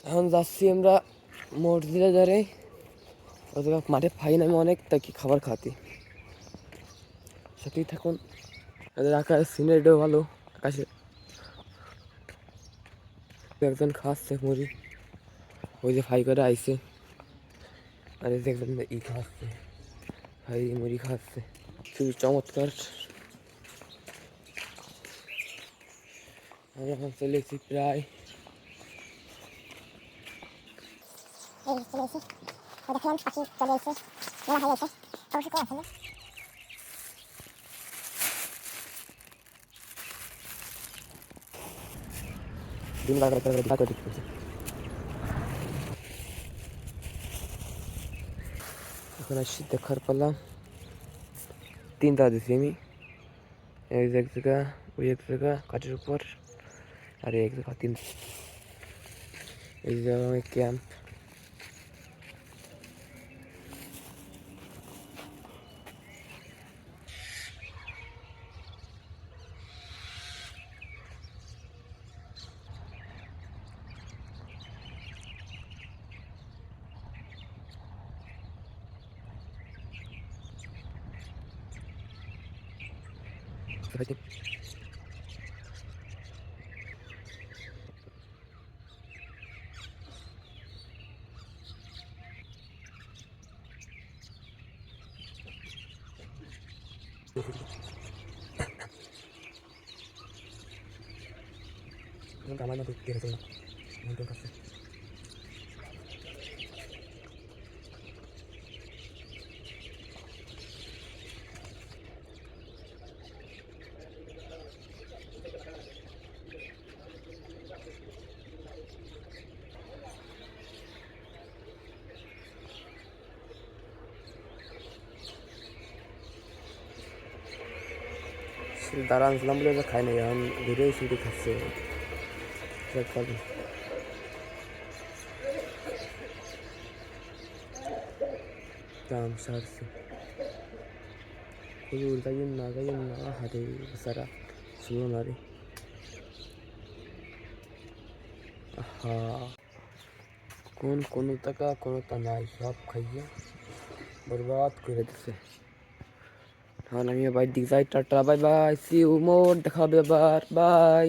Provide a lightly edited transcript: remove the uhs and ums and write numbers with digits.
এখন যাচ্ছি আমরা মসজিদের ধারে, মাঠে ফাই নামে অনেক, তাই কি খাবার খাতে সাথেই থাকুন। আকাশের সিনারিটাও ভালো, আকাশে একজন খাচ্ছে মুড়ি, ওই যে ফাই করে আইছে, আর এই যে একজন ই খাচ্ছে, ভাই মুড়ি খাচ্ছে, খুবই চমৎকার। আমরা এখন চলে এসেছি প্রায় দিন এখন আসছি দেখার পালা। তিনটা দিছি আমি, এই যে এক জায়গা, ওই এক জায়গা কাঠের উপর, আর এক জায়গা তিন, এই জায়গা ক্যাম্প। আমার মতো গেছে মন্টন কাছে দাঁড়া আনছিলাম বলে খাই নাই, এখন ঘুরে শুধু খাচ্ছে। দাম সারছে হুজুর, যাইয়েন না হারে সারা শুনো না রে। হা কোনো টাকা কোনোটা নাই, সব খাইয়ে বরবাদ করে দিচ্ছে। এখন আমি বাইর দিক যাই, tata bye bye, see you more, দেখা হবে আবার, বাই।